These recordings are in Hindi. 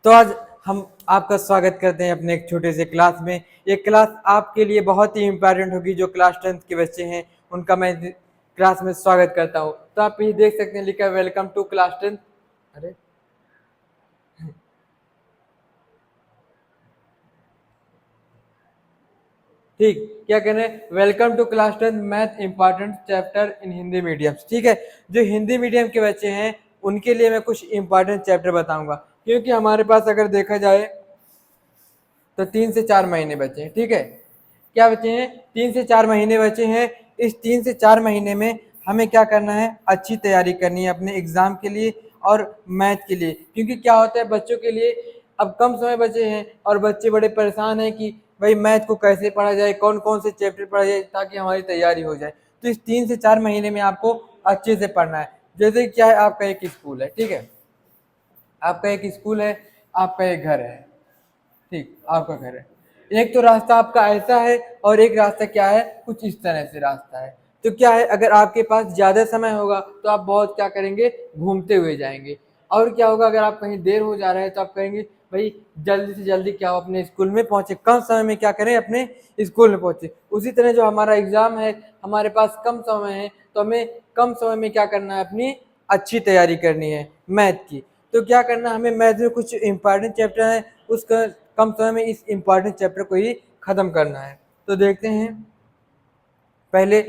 तो आज हम आपका स्वागत करते हैं अपने एक छोटे से क्लास में। ये क्लास आपके लिए बहुत ही इम्पोर्टेंट होगी। जो क्लास 10th के बच्चे हैं उनका मैं क्लास में स्वागत करता हूँ। तो आप ये देख सकते हैं लिखा है वेलकम टू क्लास 10th। अरे ठीक, क्या कह रहे हैं, welcome to class 10th math important chapter in Hindi medium. ठीक है, जो हिंदी मीडियम के बच्चे हैं उनके लिए मैं कुछ इंपॉर्टेंट चैप्टर बताऊंगा, क्योंकि हमारे पास अगर देखा जाए तो 3 से 4 महीने बचे हैं। ठीक है, क्या बचे हैं, 3 से 4 महीने बचे हैं। इस 3 से 4 महीने में हमें क्या करना है, अच्छी तैयारी करनी है अपने एग्जाम के लिए और मैथ के लिए। क्योंकि क्या होता है बच्चों के लिए अब कम समय बचे हैं और बच्चे बड़े परेशान हैं कि भाई मैथ को कैसे पढ़ा जाए, कौन कौन से चैप्टर पढ़ा जाए ताकि हमारी तैयारी हो जाए। तो इस 3 से 4 महीने में आपको अच्छे से पढ़ना है। जैसे क्या है, आपका एक स्कूल है, ठीक है, आपका एक स्कूल है, आपका एक घर है। ठीक, आपका घर है। एक तो रास्ता आपका ऐसा है और एक रास्ता क्या है, कुछ इस तरह से रास्ता है। तो क्या है, अगर आपके पास ज्यादा समय होगा तो आप बहुत क्या करेंगे, घूमते हुए जाएंगे। और क्या होगा, अगर आप कहीं देर हो जा रहे हैं तो आप कहेंगे भाई जल्दी से जल्दी क्या हो अपने स्कूल में पहुंचे, कम समय में क्या करें, अपने स्कूल में पहुंचे। उसी तरह जो हमारा एग्जाम है, हमारे पास कम समय है तो हमें कम समय में क्या करना है, अपनी अच्छी तैयारी करनी है मैथ की। तो क्या करना है, हमें मैथ में कुछ इंपॉर्टेंट चैप्टर है, उसका कम समय में इस इंपॉर्टेंट चैप्टर को ही खत्म करना है। तो देखते हैं पहले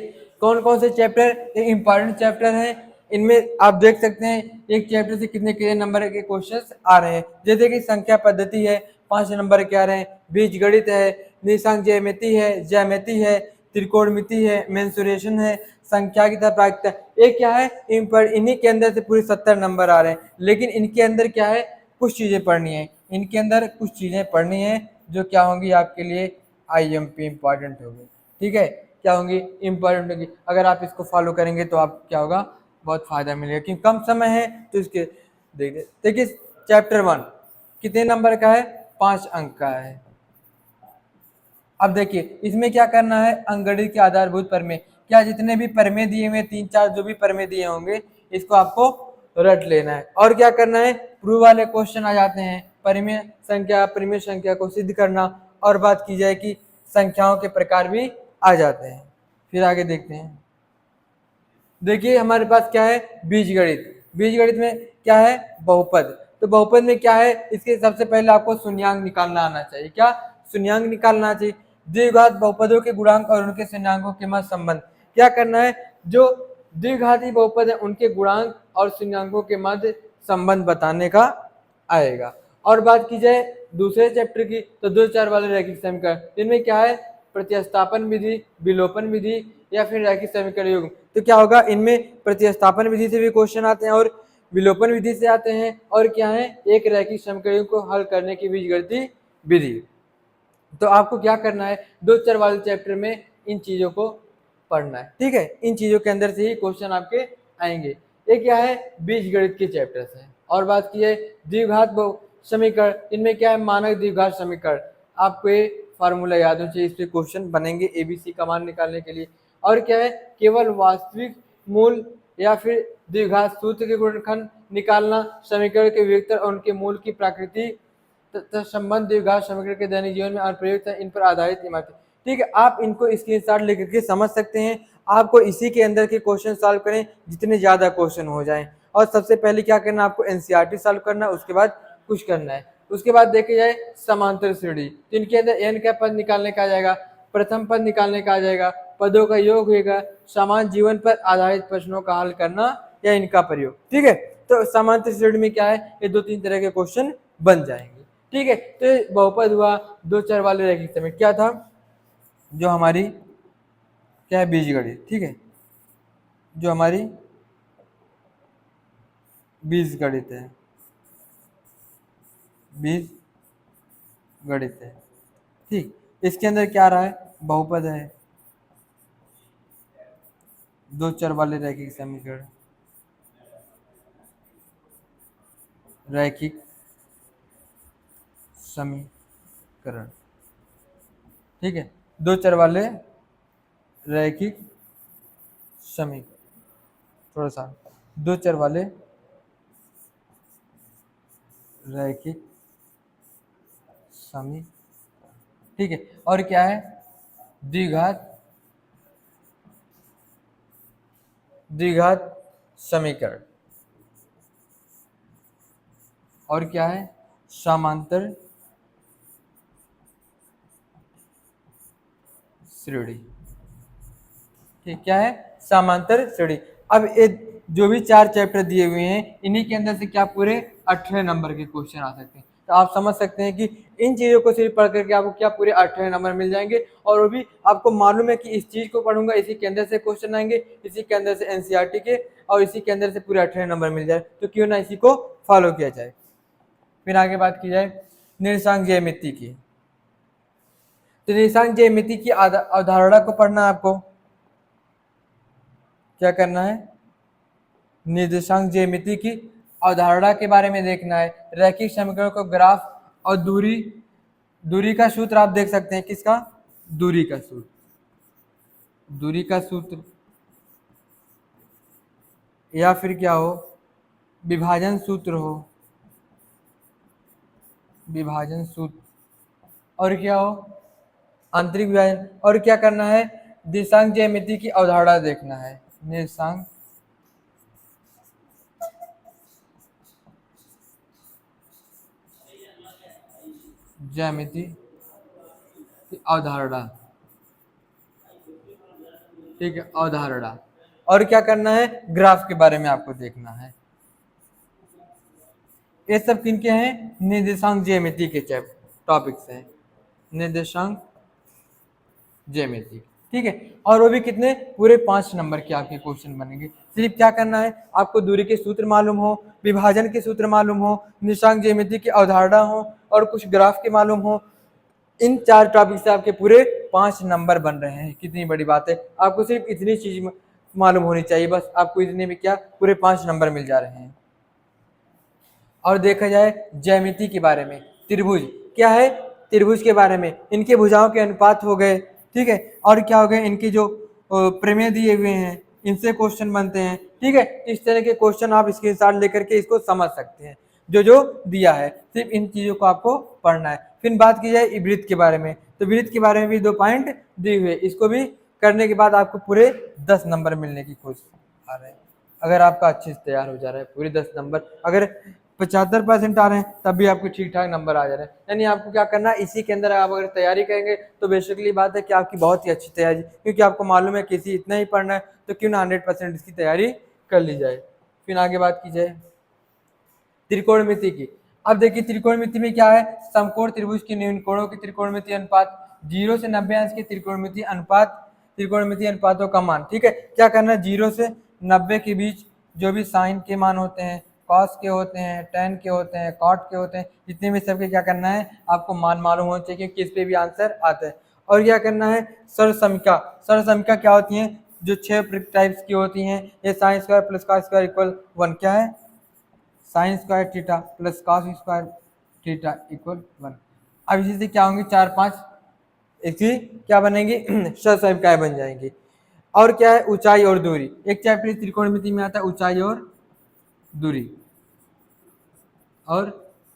कौन कौन से चैप्टर इंपॉर्टेंट चैप्टर हैं। इनमें आप देख सकते हैं एक चैप्टर से कितने कितने नंबर के क्वेश्चंस आ रहे हैं। जैसे कि संख्या पद्धति है, 5 नंबर के आ रहे हैं। बीज गणित है, निशांक ज्यामिति है, त्रिकोणमिति है, मेंसुरेशन है, संख्या की तरह प्रायिकता। ये क्या है, इन्हीं के अंदर से पूरे 70 नंबर आ रहे हैं। लेकिन इनके अंदर क्या है, कुछ चीजें पढ़नी है, इनके अंदर कुछ चीजें पढ़नी है जो क्या होंगी आपके लिए IMP इंपॉर्टेंट होगी। ठीक है, क्या होंगी, इंपॉर्टेंट होगी। अगर आप इसको फॉलो करेंगे तो आप क्या होगा, बहुत फायदा मिलेगा। क्योंकि कम समय है तो इसके देखिए चैप्टर 1 कितने नंबर का है, 5 अंक का है। अब देखिए इसमें क्या करना है, अंकगणित के आधारभूत प्रमेय। क्या जितने भी प्रमेय दिए हुए 3 4 जो भी प्रमेय दिए होंगे इसको आपको रट लेना है। और क्या करना है, प्रूव वाले क्वेश्चन आ जाते हैं, परिमेय संख्या को सिद्ध करना। और बात की जाए कि संख्याओं के प्रकार भी आ जाते हैं। फिर आगे देखते हैं, देखिए हमारे पास क्या है, बीजगणित। बीजगणित में क्या है, बहुपद। तो बहुपद में क्या है, इसके सबसे पहले आपको शून्यांक निकालना आना चाहिए। क्या, शून्यांक निकालना चाहिए। द्विघात बहुपदों के गुणांक और उनके शून्यांकों के मध्य संबंध। क्या करना है, जो द्विघाती बहुपद है उनके गुणांक और शून्यांकों के मध्य संबंध बताने का आएगा। और बात की जाए दूसरे चैप्टर की तो 2 4 वाले रैखिक समीकरण। इनमें क्या है, प्रतिस्थापन विधि, विलोपन विधि या फिर रैखिक समीकरण युग्म। तो क्या होगा, इनमें प्रतिस्थापन विधि से भी क्वेश्चन आते हैं और विलोपन विधि से आते हैं। और क्या है, एक रैखिक समीकरण को हल करने की बीजगणितीय विधि। तो आपको क्या करना है, 2 4 वाले चैप्टर में इन चीजों को पढ़ना है। ठीक है, इन चीजों के अंदर से ही क्वेश्चन आपके आएंगे। ये क्या है, बीजगणित के चैप्टर है। और बात की है द्विघात समीकरण, इनमें क्या है, मानक द्विघात समीकरण। आपको ये फार्मूला याद होना चाहिए, इस पे क्वेश्चन बनेंगे ABC का मान निकालने के लिए। और क्या है, केवल वास्तविक मूल या फिर द्विघात सूत्र के गुणनखंड निकालना, समीकरण के विवेकतर और उनके मूल की प्रकृति तथा संबंध द्विघात समीकरण के दैनिक जीवन में अनुप्रयुक्त है, इन पर आधारित इमारत। ठीक है, आप इनको स्क्रीनशॉट लेकर के समझ सकते हैं। आपको इसी के अंदर के क्वेश्चन सॉल्व करें जितने ज्यादा क्वेश्चन हो जाएं। और सबसे पहले क्या करना है, आपको NCERT सॉल्व करना है, उसके बाद कुछ करना है। उसके बाद देखे जाए समांतर श्रेणी, तो इनके अंदर n का पद निकालने का आ जाएगा, प्रथम पद निकालने का आ जाएगा, पदों का योग होगा, समान जीवन पर आधारित प्रश्नों का हल करना या इनका प्रयोग। ठीक है, तो समांतर श्रेणी में क्या है, ये 2 3 तरह के क्वेश्चन बन जाएंगे। ठीक है, तो बहुपद हुआ, 2 4 वाले रैखिक समीकरण क्या था, जो हमारी क्या है, बीजगणित। ठीक है, जो हमारी बीजगणित है, बीज गणित है। ठीक, इसके अंदर क्या रहा है, बहुपद है, 2 4 वाले रैखिक समीकरण, रैखिक समीकरण। ठीक है, 2 4 वाले रैखिक समीकरण, थोड़ा सा 2 4 वाले रैखिक समी, ठीक है। और क्या है, द्विघात समीकरण। और क्या है, समांतर श्रेणी, ठीक, क्या है, समांतर श्रेणी। अब ये जो भी 4 चैप्टर दिए हुए हैं, इन्हीं के अंदर से क्या पूरे 18 नंबर के क्वेश्चन आ सकते हैं। तो आप समझ सकते हैं कि इन चीज़ों को सिर्फ पढ़ करके आपको क्या पूरे 18 नंबर मिल जाएंगे। और वो भी आपको मालूम है कि इस चीज़ को पढ़ूंगा, इसी के अंदर से क्वेश्चन आएंगे, इसी के अंदर से एनसीईआरटी के, और इसी के अंदर से पूरे 18 नंबर मिल जाए, तो क्यों ना इसी को फॉलो किया जाए। फिर आगे बात की जाए निर्देशांक ज्यामिति की। तो निर्देशांक ज्यामिति की अवधारणा को पढ़ना है आपको। क्या करना है, निर्देशांक ज्यामिति की अवधारणा के बारे में देखना है। रैखिक समीकरणों को ग्राफ और दूरी का सूत्र आप देख सकते हैं। किसका, दूरी का सूत्र, दूरी का सूत्र, या फिर क्या हो, विभाजन सूत्र हो, विभाजन सूत्र, और क्या हो, आंतरिक विभाजन। और क्या करना है, निर्देशांक ज्यामिति की अवधारणा देखना है। निर्देशांक ज्यामिति की अवधारणा, ठीक है, अवधारणा। और क्या करना है, ग्राफ के बारे में आपको देखना है। ये सब किनके हैं, निर्देशांक ज्यामिति के टॉपिक्स हैं, निर्देशांक ज्यामिति, ठीक है। और वो भी कितने, पूरे 5 नंबर के आपके क्वेश्चन बनेंगे। सिर्फ क्या करना है, आपको दूरी के सूत्र मालूम हो, विभाजन के सूत्र मालूम हो, निर्देशांक ज्यामिति की अवधारणा हो, और कुछ ग्राफ के मालूम हो। इन 4 टॉपिक से आपके पूरे 5 नंबर बन रहे हैं। कितनी बड़ी बात है, आपको सिर्फ इतनी चीज मालूम होनी चाहिए, बस आपको इतने में क्या पूरे 5 नंबर मिल जा रहे हैं। और देखा जाए ज्यामिति के बारे में, त्रिभुज क्या है, त्रिभुज के बारे में, इनके भुजाओं के अनुपात हो गए, ठीक है। और क्या हो गए, इनके जो प्रमेय दिए हुए हैं, इनसे क्वेश्चन बनते हैं, ठीक है। इस तरह के क्वेश्चन आप स्क्रीनशॉट लेकर के इसको समझ सकते हैं, जो जो दिया है। सिर्फ इन चीजों को आपको पढ़ना है। फिर बात की जाए वृत्त के बारे में, तो वृत्त के बारे में भी 2 पॉइंट दिए हुए, इसको भी करने के बाद आपको पूरे 10 नंबर मिलने की कोशिश आ रहे हैं। अगर आपका अच्छे से तैयार हो जा रहा है, पूरे 10 नंबर, अगर 75% आ रहे हैं तब भी आपके ठीक ठाक नंबर आ जा रहे हैं। यानी आपको क्या करना है, इसी के अंदर आप अगर तैयारी करेंगे तो बेसिकली बात है कि आपकी बहुत ही अच्छी तैयारी, क्योंकि आपको मालूम है कि इसी इतना ही पढ़ना है, तो क्यों ना 100% इसकी तैयारी कर ली जाए। फिर आगे बात की जाए त्रिकोणमिति की। अब देखिए त्रिकोणमिति में क्या है, समकोण त्रिभुज की न्यून कोणों की त्रिकोणमिति अनुपात, 0 से 90 अंश के त्रिकोणमिति अनुपात, त्रिकोणमिति अनुपातों का मान, ठीक है। क्या करना है, 0 से 90 के बीच जो भी साइन के मान होते हैं, कॉस के होते हैं, टेन के होते हैं, कॉट के होते हैं, जितने भी सबके क्या करना है, आपको मान मालूम होना चाहिए कि किस पे भी आंसर आता है। और क्या करना है, सरसमिका। सरसमिका क्या होती है, जो 6 टाइप्स की होती हैं, ये sine square plus cos square equal 1, क्या है, sine square theta plus cos square theta equal 1। अब इसी से क्या होंगी, 4-5 इसी क्या बनेंगी सरसमिकाएं बन जाएंगी। और क्या है, ऊंचाई और दूरी, एक चैप्टर त्रिकोणमिति में आता है ऊंचाई और दूरी, और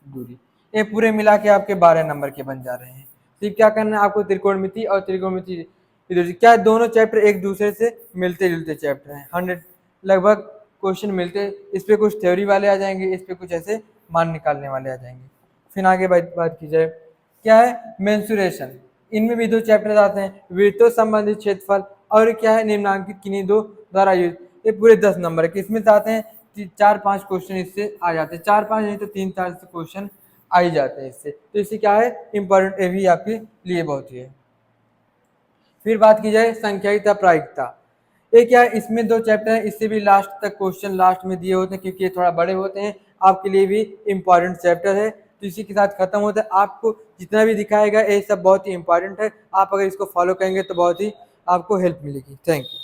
दूरी, ये पूरे मिला के आपके 12 नंबर के बन जा रहे हैं। सिर्फ क्या करना है आपको, त्रिकोणमिति और त्रिकोणमिति क्या है, दोनों चैप्टर एक दूसरे से मिलते जुलते चैप्टर हैं। 100 लगभग क्वेश्चन मिलते, इस पे कुछ थ्योरी वाले आ जाएंगे, इस पे कुछ ऐसे मान निकालने वाले आ जाएंगे। फिर आगे बात की जाए, क्या है, मेंसुरेशन, इनमें भी 2 चैप्टर आते हैं, वृत्तों संबंधित क्षेत्रफल, और क्या है, निम्नांकित किन्हीं 2 द्वारा युक्त। ये पूरे 10 नंबर के, इसमें से आते हैं 4-5 क्वेश्चन इससे आ जाते हैं, 4-5 नहीं तो 3-4 से क्वेश्चन आ ही जाते हैं इससे। तो इससे क्या है, इंपॉर्टेंट, ये भी आपके लिए बहुत ही है। फिर बात की जाए संख्यायिकता प्रायिकता, ये क्या है, इसमें 2 चैप्टर हैं, इससे भी लास्ट तक क्वेश्चन लास्ट में दिए होते हैं, क्योंकि ये थोड़ा बड़े होते हैं, आपके लिए भी इंपॉर्टेंट चैप्टर है। तो इसी के साथ खत्म होता है। आपको जितना भी दिखाएगा ये सब बहुत ही इंपॉर्टेंट है, आप अगर इसको फॉलो करेंगे तो बहुत ही आपको हेल्प मिलेगी। Thank you.